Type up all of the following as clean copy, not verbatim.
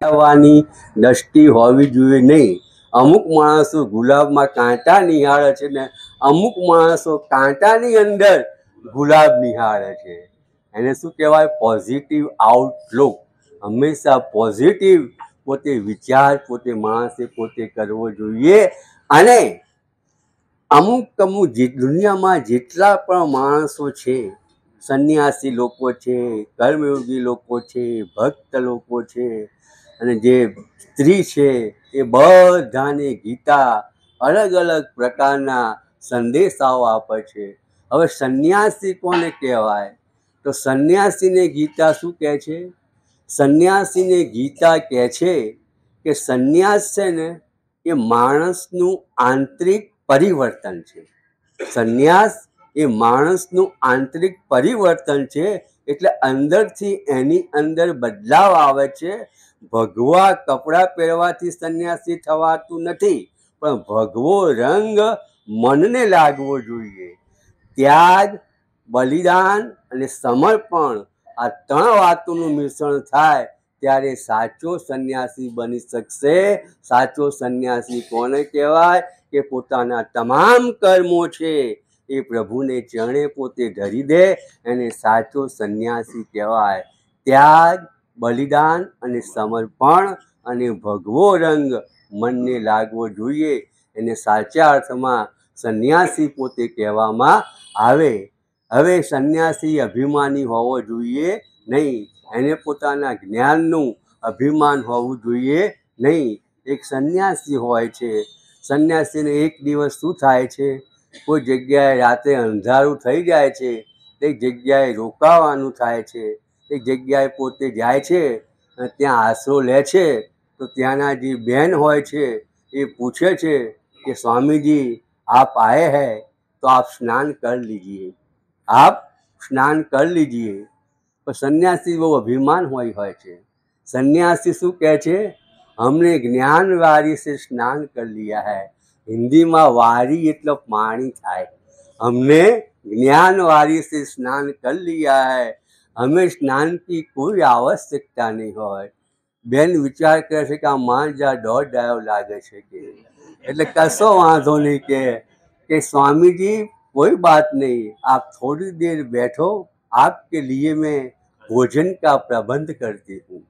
ની દ્રષ્ટિ હોવી જોઈએ નહીં. અમુક માણસો ગુલાબમાં કાંટા નિહાળે છે ને અમુક માણસો કાંટાની અંદર ગુલાબ નિહાળે છે. એને શું કહેવાય? Positive Outlook. હંમેશા પોઝિટિવ પોતે વિચાર પોતે માણસે પોતે કરવો જોઈએ. અને અમુક દુનિયામાં જેટલા પણ માણસો છે, સંન્યાસી લોકો છે, કર્મયોગી લોકો છે, ભક્ત લોકો છે અને જે સ્ત્રી છે, એ બધાને ગીતા અલગ અલગ પ્રકારના સંદેશાઓ આપે છે. હવે સંન્યાસી કોને કહેવાય? તો સંન્યાસીને ગીતા શું કહે છે? સંન્યાસીને ગીતા કહે છે કે સંન્યાસ છે ને એ માણસનું આંતરિક પરિવર્તન છે. સંન્યાસ એ માણસનું આંતરિક પરિવર્તન છે. એટલે અંદરથી એની અંદર બદલાવ આવે છે. ભગવા કપડાં પહેરવાથી સંન્યાસી થવાતું નથી, પણ ભગવો રંગ મનને લાગવો જોઈએ. ત્યાગ, બલિદાન અને સમર્પણ, આ ત્રણ વાતોનું મિશ્રણ થાય ત્યારે સાચો સંન્યાસી બની શકશે. સાચો સંન્યાસી કોને કહેવાય? કે પોતાના તમામ કર્મો છે એ પ્રભુને ચરણે પોતે ધરી દે, એને સાચો સંન્યાસી કહેવાય. ત્યાગ, બલિદાન અને સમર્પણ અને ભગવો રંગ મનને લાગવો જોઈએ. એને સાચા અર્થમાં સંન્યાસી પોતે કહેવામાં આવે. હવે સંન્યાસી અભિમાની હોવો જોઈએ નહીં. એને પોતાના જ્ઞાનનું અભિમાન હોવું જોઈએ નહીં. એક સંન્યાસી હોય છે, સંન્યાસીને એક દિવસ શું થાય છે? કોઈ જગ્યાએ રાતે અંધારું થઈ જાય છે, એક જગ્યાએ રોકાવાનું થાય છે, એક જગ્યાએ પોતે જાય છે અને ત્યાં આશરો લે છે. તો ત્યાંના જે બહેન હોય છે એ પૂછે છે કે સ્વામીજી આપ આए हैं તો આપ સ્નાન કર લીजिए, આપ સ્નાન કર લીजिए. પણ સંન્યાસી બહુ અભિમાન હોય છે. સંન્યાસી શું કહે છે? हमने ज्ञान वारी से स्नान कर लिया है. हिंदीમાં વારી એટલે પાણી થાય. हमने ज्ञान वारी से स्नान कर लिया है, हमें स्नान की कोई आवश्यकता नहीं હોય. બેન વિચાર કરે છે કે આ માંજા દોઢ ડાયો લાગે છે કે એટલે કશો વાંધો નહીં કે સ્વામીજી कोई बात नहीं, आप थोड़ी देर बैठो, आपके लिए मैं भोजन का प्रबंध करती हूँ.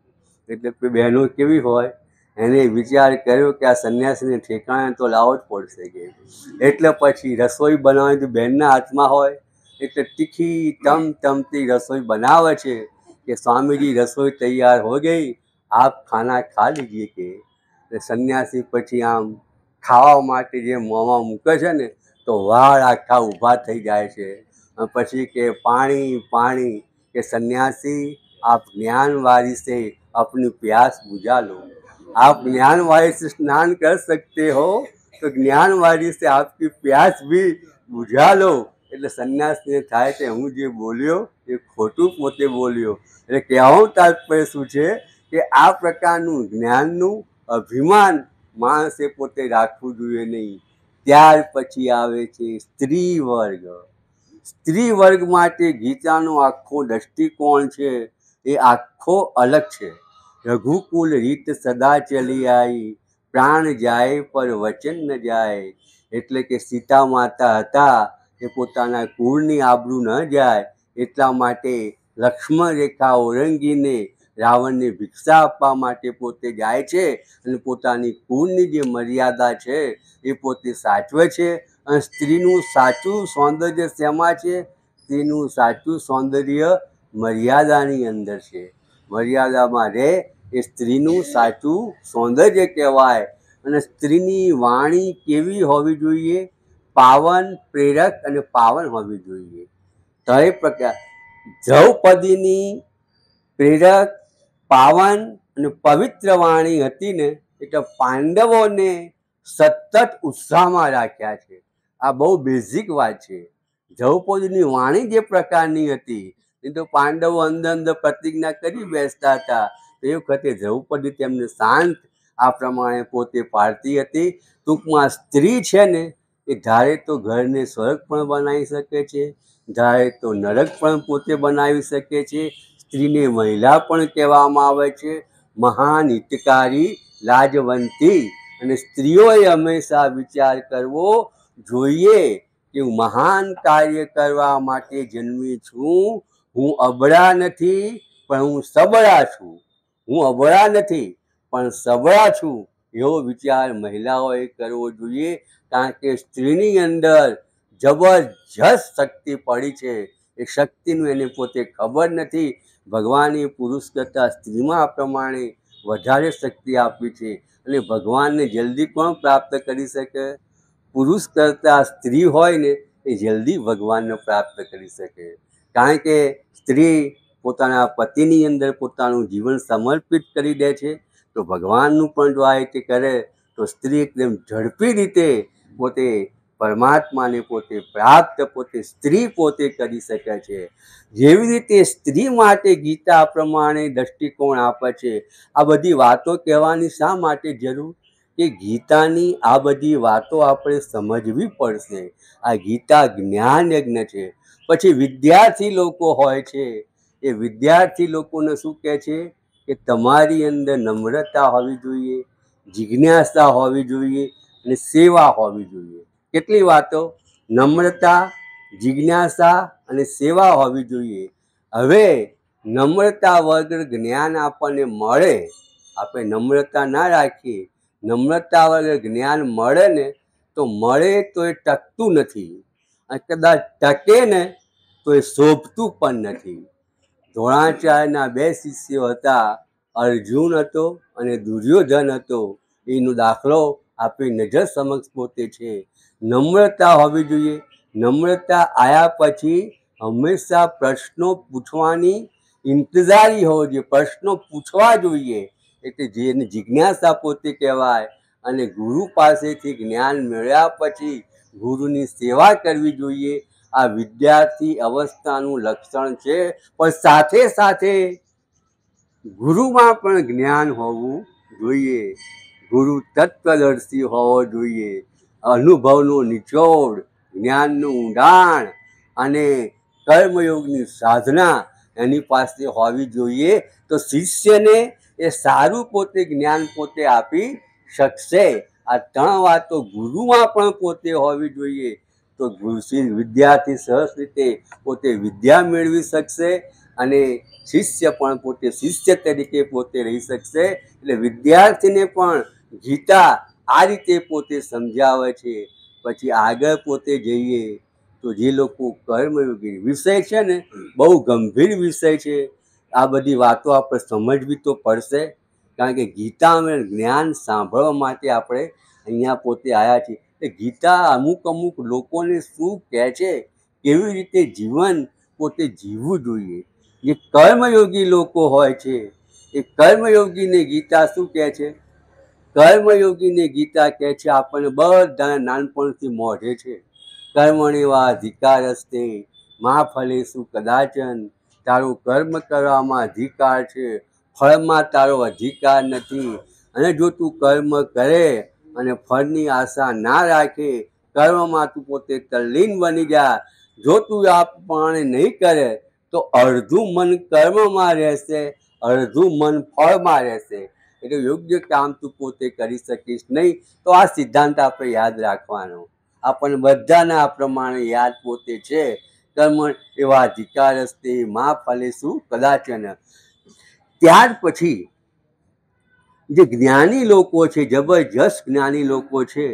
એટલે બહેનો કેવી હોય? એને વિચાર કર્યો કે આ સંન્યાસીને ઠેકાણે તો લાવવો જ પડશે કે એટલે પછી રસોઈ બનાવવાની તો બહેનના હાથમાં હોય. એટલે તીખી ટમટમતી રસોઈ બનાવે છે કે સ્વામીજી રસોઈ તૈયાર હો ગઈ, આપ ખાના ખા લીજીએ કે. એટલે સંન્યાસી પછી આમ ખાવા માટે જે મોંમાં મૂકે છે ને તો વાળ આખા ઊભા થઈ જાય છે. પછી કે પાણી પાણી, કે સન્યાસી આપ જ્ઞાનવારી से अपनी प्यास बुझा लो. आप ज्ञानवारी से स्नान कर सकते हो तो ज्ञानवारी से आपकी प्यास भी बुझा लो. એટલે સંન્યાસને થાય કે હું જે બોલ્યો એ ખોટું પોતે બોલ્યો. એટલે કહેવાનું તાત્પર્ય શું છે કે આ પ્રકારનું જ્ઞાનનું અભિમાન માણસે પોતે રાખવું જોઈએ નહીં. ત્યાર પછી આવે છે સ્ત્રી વર્ગ. સ્ત્રી વર્ગ માટે ગીતાનો આખો દૃષ્ટિકોણ છે એ આખો અલગ છે. રઘુકુલ રીત સદા ચલી આવી, પ્રાણ જાય પર વચન ન જાય. એટલે કે સીતા માતા હતા એ પોતાના કુળની આબરૂ ન જાય એટલા માટે લક્ષ્મણ રેખા ઓળંગીને રાવણને ભિક્ષા આપવા માટે પોતે જાય છે અને પોતાની કુળની જે મર્યાદા છે એ પોતે સાચવે છે. અને સ્ત્રીનું સાચું સૌંદર્ય શેમાં છે? સ્ત્રીનું સાચું સૌંદર્ય મર્યાદાની અંદર છે. મર્યાદામાં રહે એ સ્ત્રીનું સાચું સૌંદર્ય કહેવાય. અને સ્ત્રીની વાણી કેવી હોવી જોઈએ? પાવન, પ્રેરક અને પાવન હોવી જોઈએ. તો એ પ્રકાર દ્રૌપદીની પ્રેરક, પાવન અને પવિત્ર વાણી હતી ને એટલે પાંડવોને સતત ઉત્સાહમાં રાખ્યા છે. આ બહુ બેઝિક વાત છે. દ્રૌપદીની વાણી જે પ્રકારની હતી એ તો પાંડવો અંદર અંદર પ્રતિજ્ઞા કરી બેસતા હતા. એ વખતે દ્રૌપદી તેમને શાંત આ પ્રમાણે પોતે પાડતી હતી. ટૂંકમાં સ્ત્રી છે ને એ ધારે તો ઘરને સ્વર્ગ પણ બનાવી શકે છે, ધારે તો નરક પણ પોતે બનાવી શકે છે. સ્ત્રીને મહિલા પણ કહેવામાં આવે છે. મહાન હિતકારી લાજવંતી, અને સ્ત્રીઓએ હંમેશા વિચાર કરવો જોઈએ કે હું મહાન કાર્ય કરવા માટે જન્મી છું. હું અબળા નથી પણ હું સબળા છું. હું અબળા નથી પણ સબળા છું, એવો વિચાર મહિલાઓએ કરવો જોઈએ. કારણ કે સ્ત્રીની અંદર જબરજસ્ત શક્તિ પડી છે. એ શક્તિનું એને પોતે ખબર નથી. ભગવાને પુરુષ કરતાં સ્ત્રીમાં આ પ્રમાણે વધારે શક્તિ આપી છે. અને ભગવાનને જલ્દી કોણ પ્રાપ્ત કરી શકે? પુરુષ કરતાં સ્ત્રી હોય ને એ જલ્દી ભગવાનને પ્રાપ્ત કરી શકે. કારણ કે સ્ત્રી પોતાના પતિની અંદર પોતાનું જીવન સમર્પિત કરી દે છે. તો ભગવાનનું પણ જો આ રીતે કરે તો સ્ત્રી એકદમ ઝડપી રીતે પોતે પરમાત્માને પોતે પ્રાપ્ત પોતે સ્ત્રી પોતે કરી શકે છે. જેવી રીતે સ્ત્રી માટે ગીતા પ્રમાણે દ્રષ્ટિકોણ આપે છે. આ બધી વાતો કહેવાની શા માટે જરૂર? કે ગીતાની આ બધી વાતો આપણે સમજવી પડશે. આ ગીતા જ્ઞાન યજ્ઞ છે. પછી વિદ્યાર્થી લોકો હોય છે, એ વિદ્યાર્થી લોકોને શું કહે છે કે તમારી અંદર નમ્રતા હોવી જોઈએ, જિજ્ઞાસા હોવી જોઈએ અને સેવા હોવી જોઈએ. કેટલી વાતો? નમ્રતા, જિજ્ઞાસા અને સેવા હોવી જોઈએ. હવે નમ્રતા વગર જ્ઞાન આપણને મળે, આપણે નમ્રતા ના રાખીએ, નમ્રતા વગર જ્ઞાન મળે ને તો મળે તો એ ટકતું નથી, અને કદાચ ટકે ને તો એ શોભતું પણ નથી. દ્રોણાચાર્યના 2 શિષ્યો હતા, અર્જુન હતો અને દુર્યોધન હતો. એનો દાખલો આપણી નજર સમક્ષ પોતે છે. નમ્રતા હોવી જોઈએ. નમ્રતા આવ્યા પછી હંમેશા પ્રશ્નો પૂછવાની ઇંતજારી હોવી જોઈએ. પ્રશ્નો પૂછવા જોઈએ, એટલે જેને જિજ્ઞાસા પોતે કહેવાય. અને ગુરુ પાસેથી જ્ઞાન મેળવ્યા પછી ગુરુની સેવા કરવી જોઈએ. આ વિદ્યાર્થી અવસ્થાનું લક્ષણ છે. પણ સાથે સાથે ગુરુમાં પણ જ્ઞાન હોવું જોઈએ. ગુરુ તત્વદર્શી હોવો જોઈએ. અનુભવનો નિચોડ, જ્ઞાનનું ઊંડાણ અને કર્મયોગની સાધના એની પાસે હોવી જોઈએ. તો શિષ્યને એ સારું પોતે જ્ઞાન પોતે આપી શકશે. આ 3 વાતો ગુરુમાં પણ પોતે હોવી જોઈએ. તો વિદ્યાર્થી સરસ રીતે પોતે વિદ્યા મેળવી શકશે અને શિષ્ય પણ પોતે શિષ્ય તરીકે પોતે રહી શકશે. એટલે વિદ્યાર્થીને પણ ગીતા આ રીતે પોતે સમજાવે છે. પછી આગળ પોતે જઈએ તો જે લોકો કર્મયોગી વિષય છે ને, બહુ ગંભીર વિષય છે. આ બધી વાતો આપણે સમજવી તો પડશે. કારણ કે ગીતા અને જ્ઞાન સાંભળવા માટે આપણે અહીંયા પોતે આવ્યા છીએ. એ ગીતા અમુક લોકોને શું કહે છે, કેવી રીતે જીવન પોતે જીવવું જોઈએ. જે કર્મયોગી લોકો હોય છે, એ કર્મયોગીને ગીતા શું કહે છે? કર્મયોગીને ગીતા કહે છે આપણને બધાને નાનપણથી મોઢે છે, કર્મણેવા અધિકારસ્તે મા ફલેષુ કદાચન. તારું કર્મ કરવામાં અધિકાર છે, ફળમાં તારો અધિકાર નથી. અને જો તું કર્મ કરે અને ફળની આશા ના રાખે, કર્મમાં તું પોતે તલ્લીન બની જા. જો તું આ પ્રમાણે નહીં કરે તો અડધું મન કર્મમાં રહેશે, અડધું મન ફળમાં રહેશે. એટલે યોગ્ય કામ તું પોતે કરી શકીશ નહીં. તો આ સિદ્ધાંત આપણે યાદ રાખવાનો. આપણને બધાને આ પ્રમાણે યાદ પોતે છે. કર્મ એવા અધિકારસ્તે મા ફલેષુ કદાચન. ત્યાર પછી જે જ્ઞાની લોકો છે, જબરજસ્ત જ્ઞાની લોકો છે,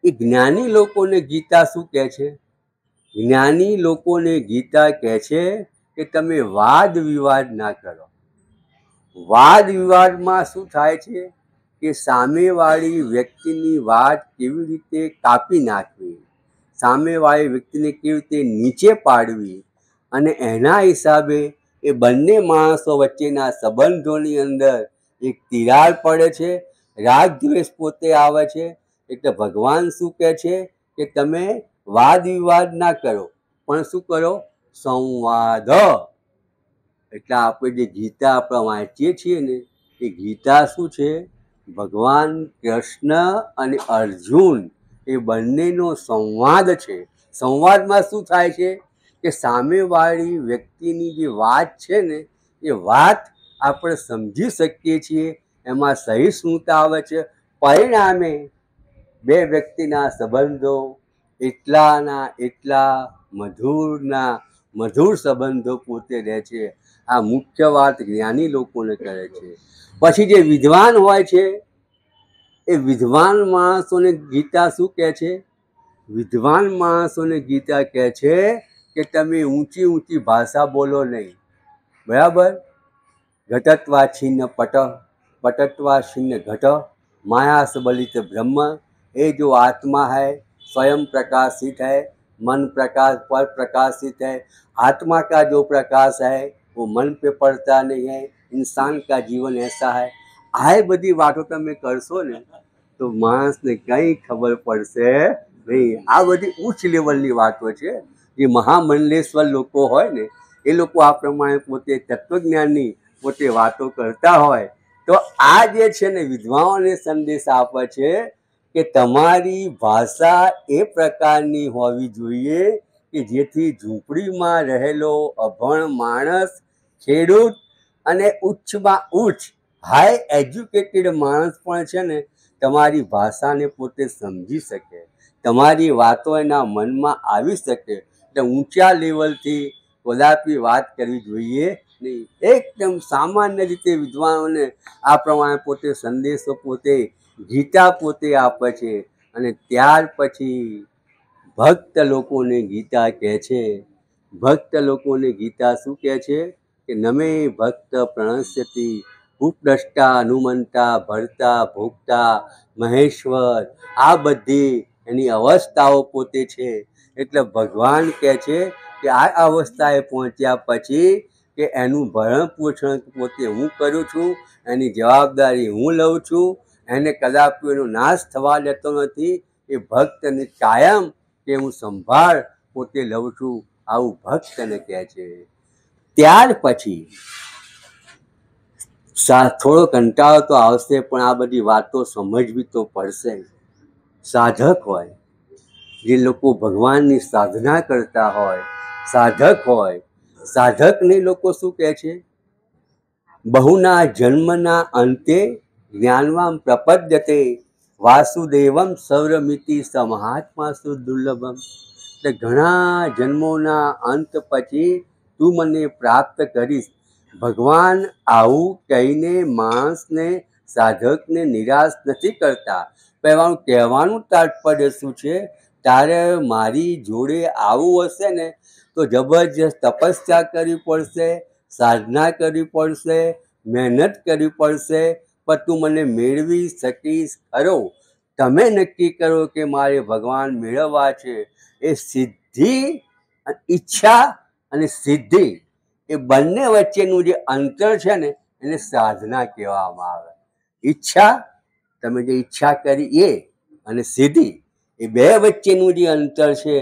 એ જ્ઞાની લોકોને ગીતા શું કહે છે? જ્ઞાની લોકોને ગીતા કહે છે કે તમે વાદ વિવાદ ના કરો. વાદ વિવાદમાં શું થાય છે કે સામેવાળી વ્યક્તિની વાત કેવી રીતે કાપી નાખવી, સામેવાળી વ્યક્તિને કેવી રીતે નીચે પાડવી, અને એના હિસાબે એ બંને માણસો વચ્ચેના સંબંધોની અંદર એક તિરાડ પડે છે, રાગ દ્વેષ પોતે આવે છે. એટલે ભગવાન શું કહે છે કે તમે વાદ વિવાદ ના કરો, પણ શું કરો? સંવાદ. એટલે આપણે જે ગીતા આપણે વાંચીએ છીએ ને, એ ગીતા શું છે? ભગવાન કૃષ્ણ અને અર્જુન એ બંનેનો સંવાદ છે. સંવાદમાં શું થાય છે કે સામેવાળી વ્યક્તિની જે વાત છે ને, એ વાત આપણે સમજી શકીએ છીએ એમાં સહિષ્ણુતા આવે છે. પરિણામે બે વ્યક્તિના સંબંધો એટલા મધુર સંબંધો પોતે રહે છે. આ મુખ્ય વાત જ્ઞાની લોકોને કરે છે. પછી જે વિદ્વાન હોય છે એ વિદ્વાન માણસોને ગીતા શું કહે છે? વિદ્વાન માણસોને ગીતા કહે છે કે તમે ઊંચી ઊંચી ભાષા બોલો નહીં, બરાબર? ઘટત્વા છિન્ન पटत्वा छिन्न घट माया सबलित ब्रह्म। ये जो आत्मा है स्वयं प्रकाशित है, मन प्रकाश पर प्रकाशित है। आत्मा का जो प्रकाश है वो मन पे पड़ता नहीं है। इंसान का जीवन ऐसा है। આ બધી વાતો તમે કરશો ને તો માણસને કંઈ ખબર પડશે નહીં. આ બધી ઉચ્ચ લેવલની વાતો છે. જે મહામંડલેશ્વર લોકો હોય ને એ લોકો આ પ્રમાણે પોતે તત્વજ્ઞાનની પોતે વાતો કરતા હોય તો આ જે છે ને વિદ્વાનોને સંદેશ આપે છે કે તમારી ભાષા એ પ્રકારની હોવી જોઈએ કે જેથી ઝૂંપડીમાં રહેલો અભણ માણસ, ખેડૂત અને ઉચ્ચમાં ઉચ્ચ હાઈ એજ્યુકેટેડ માણસ પણ છે ને તમારી ભાષાને પોતે સમજી શકે, તમારી વાતો એના મનમાં આવી શકે. એટલે ઊંચા લેવલથી કદાપી વાત કરવી જોઈએ નહીં. એકદમ સામાન્ય રીતે વિદ્વાનોને આ પ્રમાણે પોતે સંદેશો પોતે ગીતા પોતે આપે છે. અને ત્યાર પછી ભક્ત લોકોને ગીતા કહે છે. ભક્ત લોકોને ગીતા શું કહે છે કે નમે ભક્ત પ્રણશ્યતિ ઉપદ્રષ્ટા હનુમંતા ભરતા ભોગતા મહેશ્વર. આ બધી એની અવસ્થાઓ પોતે છે. એટલે ભગવાન કહે છે કે આ અવસ્થાએ પહોંચ્યા પછી કે એનું ભરણ પોષણ પોતે હું કરું છું, એની જવાબદારી હું લઉં છું, એને કદાપી એનો નાશ થવા દેતો નથી. એ ભક્તને કાયમ કે હું સંભાળ પોતે લઉં છું, આવું ભક્તને કહે છે. ત્યાર પછી થોડો કંટાળો તો આવશે પણ આ બધી વાતો સમજવી તો પડશે. સાધક હોય, જે લોકો ભગવાનની સાધના કરતા હોય, સાધક હોય, સાધકને લોકો શું કહે છે? બહુના જન્મના અંતે જ્ઞાનવામ પ્રપદ્યતે વાસુદેવમ સૌરમિતિ સમહાત્મા સુદુર્લભમ. એટલે ઘણા જન્મોના અંત પછી તું મને પ્રાપ્ત કરીશ. ભગવાન આવું કહીને માણસને, સાધકને નિરાશ નથી કરતા. પણ કહેવાનું તાત્પર્ય શું છે? તારે મારી જોડે આવવું હશે ને તો જબરજસ્ત તપસ્યા કરવી પડશે, સાધના કરવી પડશે, મહેનત કરવી પડશે. પણ તું મને મેળવી શકીશ ખરો? તમે નક્કી કરો કે મારે ભગવાન મેળવવા છે. એ સિદ્ધિ, ઈચ્છા અને સિદ્ધિ એ બંને વચ્ચેનું જે અંતર છે ને એને સાધના કહેવામાં આવે. ઈચ્છા, તમે જે ઈચ્છા કરી એ, અને સિદ્ધિ, એ બે વચ્ચેનું જે અંતર છે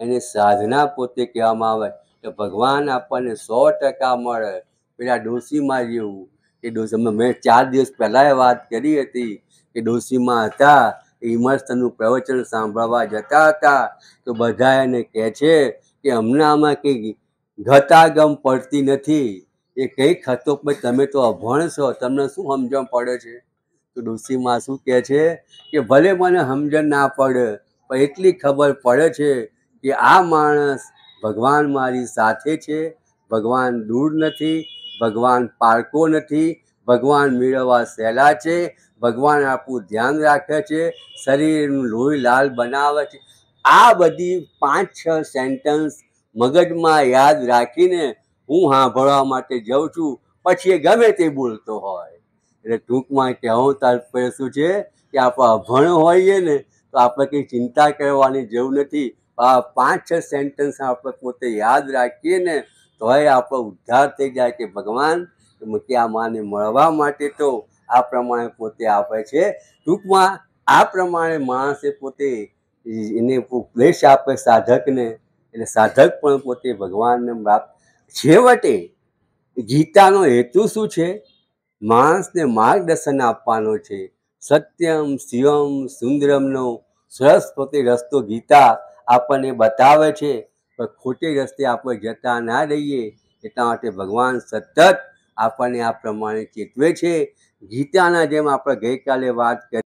એને સાધના પોતે કહેવામાં આવે. કે ભગવાન આપણને 100% મળે. પેલા ડોશીમાં જેવું કે ડોશીમાં મેં 4 દિવસ પહેલાં વાત કરી હતી કે ડોશીમાં હતા, હિમર્થનું પ્રવચન સાંભળવા જતા હતા તો બધા એને કહે છે કે અમને આમાં કંઈ ગતાગમ પડતી નથી. એ કંઈક હતો પણ તમે તો અભણ છો, તમને શું સમજણ પડે છે? તો ડોશીમાં શું કહે છે કે ભલે મને સમજણ ના પડે પણ એટલી ખબર પડે છે કે આ માણસ ભગવાન મારી સાથે છે, ભગવાન દૂર નથી, ભગવાન પારકો નથી, ભગવાન મેળવવા સહેલા છે, ભગવાન આપણું ધ્યાન રાખે છે, શરીરનું લોહી લાલ બનાવે છે. આ બધી 5-6 સેન્ટન્સ મગજમાં યાદ રાખીને હું સાંભળવા માટે જાઉં છું. પછી એ ગમે તે બોલતો હોય. એટલે ટૂંકમાં કહેવું તાત્પર્ય શું છે કે આપણે અભણ હોઈએ ને તો આપણે કંઈ ચિંતા કરવાની જરૂર નથી. આ 5-6 સેન્ટન્સ આપણે પોતે યાદ રાખીએ ને તોય આપણો ઉદ્ધાર થઈ જાય કે ભગવાન કે આ માને મળવા માટે તો આ પ્રમાણે પોતે આપે છે. ટૂંકમાં આ પ્રમાણે માણસે પોતે એને ઉપદેશ આપે સાધકને, એટલે સાધક પણ પોતે ભગવાનને પ્રાપ્ત. છેવટે ગીતાનો હેતુ શું છે? માણસને માર્ગદર્શન આપવાનો છે. સત્યમ શિવમ સુંદરમનો સરસ પોતે રસ્તો ગીતા આપણને બતાવે છે. પણ ખોટે રસ્તે આપણે જતા ના રહીએ એટલા માટે ભગવાન સતત આપણને આ પ્રમાણે ચેતવે છે. ગીતાના જેમ આપણે ગઈકાલે વાત કરી